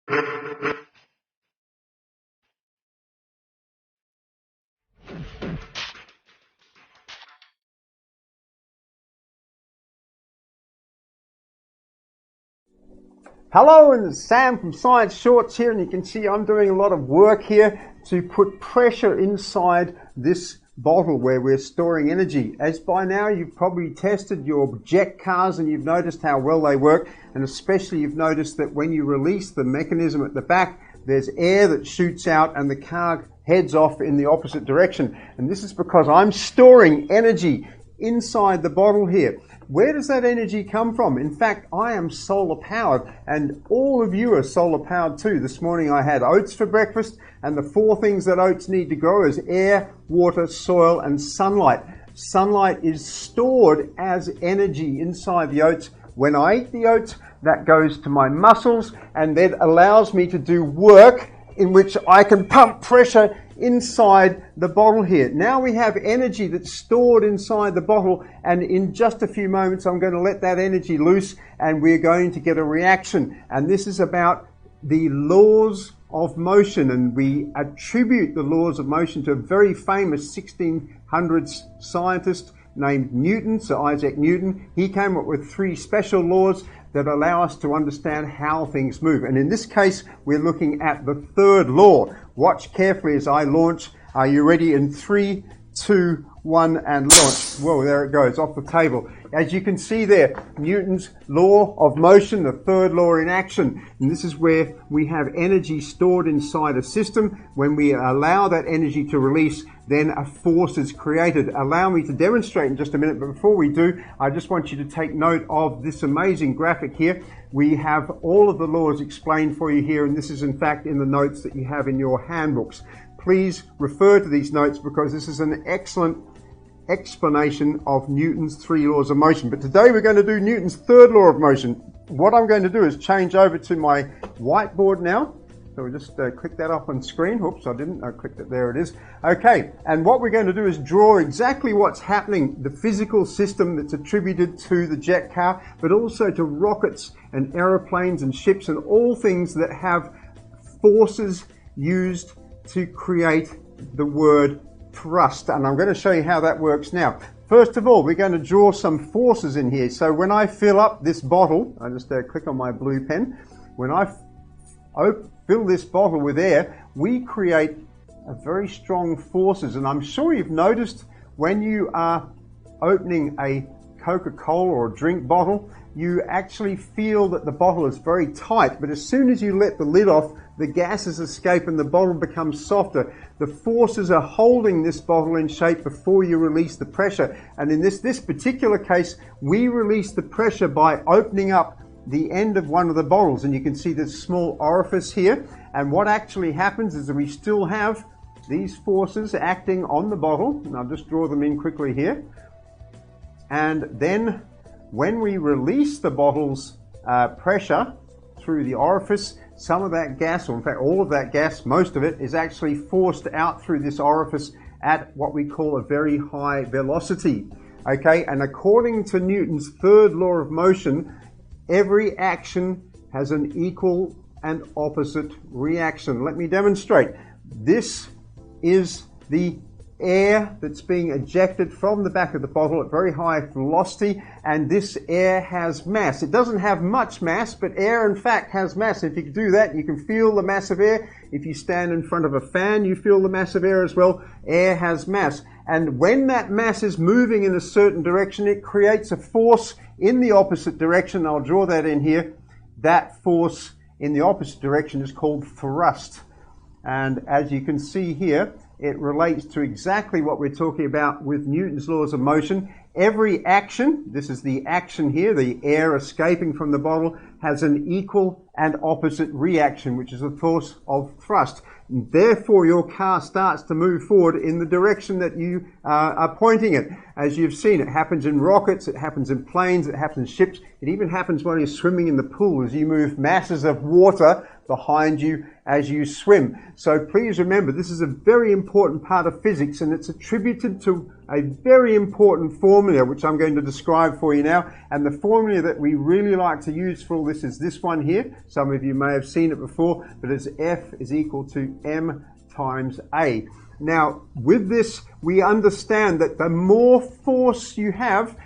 Hello, and it's Sam from Science Shorts here, and you can see I'm doing a lot of work here to put pressure inside this bottle where we're storing energy. As by now you've probably tested your jet cars and you've noticed how well they work, and especially you've noticed that when you release the mechanism at the back, there's air that shoots out and the car heads off in the opposite direction. And this is because I'm storing energy inside the bottle here. Where does that energy come from? In fact, I am solar powered, and all of you are solar powered too. This morning I had oats for breakfast, and the 4 things that oats need to grow is air, water, soil, and sunlight. Sunlight is stored as energy inside the oats. When I eat the oats, that goes to my muscles, and that allows me to do work in which I can pump pressure inside the bottle here. Now we have energy that's stored inside the bottle, and in just a few moments I'm going to let that energy loose and we're going to get a reaction. And this is about the laws of motion, and we attribute the laws of motion to a very famous 1600s scientist named Newton, Sir Isaac Newton. He came up with 3 special laws that allow us to understand how things move. And in this case, we're looking at the 3rd law. Watch carefully as I launch. Are you ready? In 3, 2, 1, and launch. Whoa, there it goes, off the table. As you can see there, Newton's law of motion, the 3rd law in action. And this is where we have energy stored inside a system. When we allow that energy to release, then a force is created. Allow me to demonstrate in just a minute, but before we do, I just want you to take note of this amazing graphic here. We have all of the laws explained for you here, and this is in fact in the notes that you have in your handbooks. Please refer to these notes because this is an excellent explanation of Newton's 3 laws of motion. But today we're going to do Newton's 3rd law of motion. What I'm going to do is change over to my whiteboard now. So we'll just click that up on screen. Oops, I didn't. I clicked it. There it is. Okay, and what we're going to do is draw exactly what's happening, the physical system that's attributed to the jet car, but also to rockets and aeroplanes and ships and all things that have forces used to create the word thrust. And I'm going to show you how that works now. First of all, we're going to draw some forces in here. So when I fill up this bottle, I just click on my blue pen. When I fill this bottle with air, we create a very strong forces. And I'm sure you've noticed when you are opening a Coca-Cola or a drink bottle, you actually feel that the bottle is very tight. But as soon as you let the lid off, the gases escape and the bottle becomes softer. The forces are holding this bottle in shape before you release the pressure. And in this particular case, we release the pressure by opening up the end of one of the bottles, and you can see this small orifice here. And what actually happens is that we still have these forces acting on the bottle, and I'll just draw them in quickly here. And then when we release the bottle's pressure through the orifice, some of that gas, or in fact all of that gas, most of it, is actually forced out through this orifice at what we call a very high velocity. Okay, and according to Newton's 3rd law of motion, every action has an equal and opposite reaction. Let me demonstrate. This is the air that's being ejected from the back of the bottle at very high velocity, and this air has mass. It doesn't have much mass, but air in fact has mass. If you can do that, you can feel the mass of air. If you stand in front of a fan, you feel the mass of air as well. Air has mass. And when that mass is moving in a certain direction, it creates a force in the opposite direction. I'll draw that in here. That force in the opposite direction is called thrust. And as you can see here, it relates to exactly what we're talking about with Newton's laws of motion. Every action, this is the action here, the air escaping from the bottle, has an equal and opposite reaction, which is the force of thrust. And therefore, your car starts to move forward in the direction that you are pointing it. As you've seen, it happens in rockets, it happens in planes, it happens in ships. It even happens when you're swimming in the pool as you move masses of water behind you as you swim. So please remember, this is a very important part of physics, and it's attributed to a very important formula which I'm going to describe for you now. And the formula that we really like to use for all this is this one here. Some of you may have seen it before, but it's F is equal to M times A. Now, with this, we understand that the more force you have,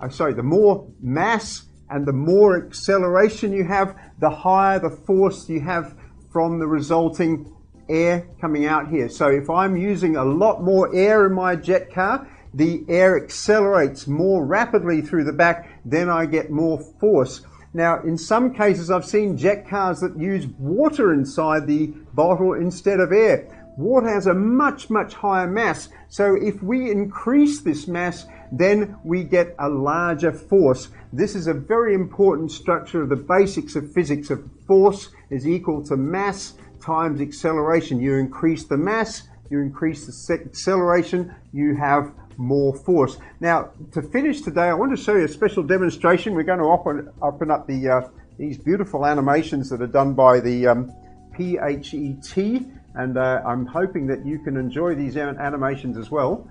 the more mass and the more acceleration you have, the higher the force you have from the resulting air coming out here. So if I'm using a lot more air in my jet car, the air accelerates more rapidly through the back, then I get more force. Now, in some cases, I've seen jet cars that use water inside the bottle instead of air. Water has a much, much higher mass. So if we increase this mass, then we get a larger force. This is a very important structure of the basics of physics. Of force is equal to mass times acceleration. You increase the mass, you increase the acceleration, you have more force. Now, to finish today, I want to show you a special demonstration. We're going to open up these beautiful animations that are done by the PHET, and I'm hoping that you can enjoy these animations as well.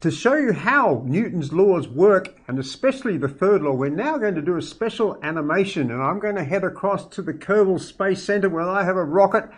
To show you how Newton's laws work, and especially the third law, we're now going to do a special animation, and I'm going to head across to the Kerbal Space Center where I have a rocket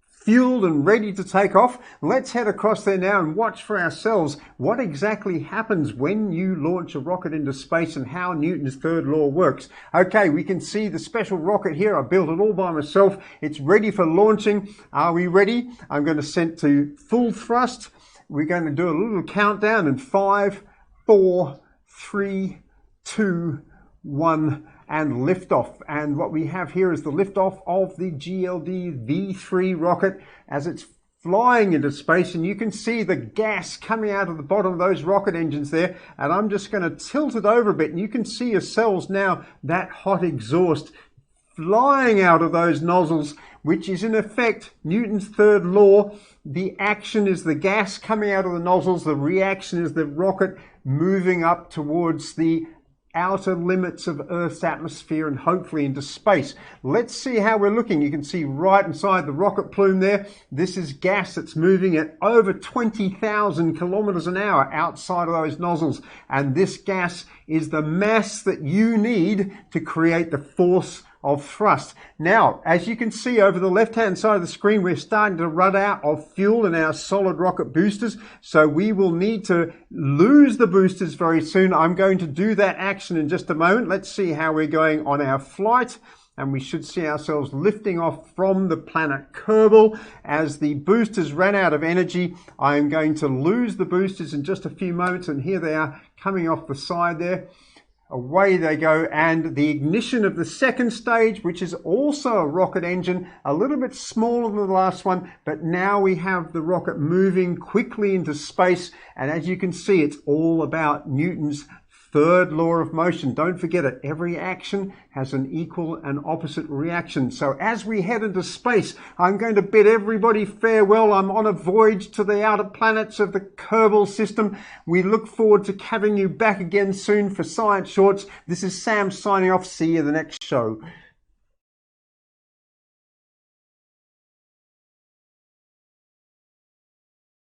fueled and ready to take off. Let's head across there now and watch for ourselves what exactly happens when you launch a rocket into space and how Newton's third law works. Okay, we can see the special rocket here. I built it all by myself. It's ready for launching. Are we ready? I'm going to set to full thrust. We're going to do a little countdown in 5, 4, 3, 2, 1, and liftoff. And what we have here is the liftoff of the GLD V3 rocket as it's flying into space, and you can see the gas coming out of the bottom of those rocket engines there. And I'm just going to tilt it over a bit, and you can see yourselves now that hot exhaust flying out of those nozzles, which is in effect Newton's third law. The action is the gas coming out of the nozzles. The reaction is the rocket moving up towards the outer limits of Earth's atmosphere and hopefully into space. Let's see how we're looking. You can see right inside the rocket plume there. This is gas that's moving at over 20,000 kilometers an hour outside of those nozzles. And this gas is the mass that you need to create the force of thrust. Now, as you can see over the left-hand side of the screen, we're starting to run out of fuel in our solid rocket boosters, so we will need to lose the boosters very soon. I'm going to do that action in just a moment. Let's see how we're going on our flight, and we should see ourselves lifting off from the planet Kerbal. As the boosters ran out of energy, I'm going to lose the boosters in just a few moments, and here they are coming off the side there. Away they go, and the ignition of the second stage, which is also a rocket engine, a little bit smaller than the last one, but now we have the rocket moving quickly into space, and as you can see, it's all about Newton's third law of motion. Don't forget it. Every action has an equal and opposite reaction. So as we head into space, I'm going to bid everybody farewell. I'm on a voyage to the outer planets of the Kerbal system. We look forward to having you back again soon for Science Shorts. This is Sam signing off. See you in the next show.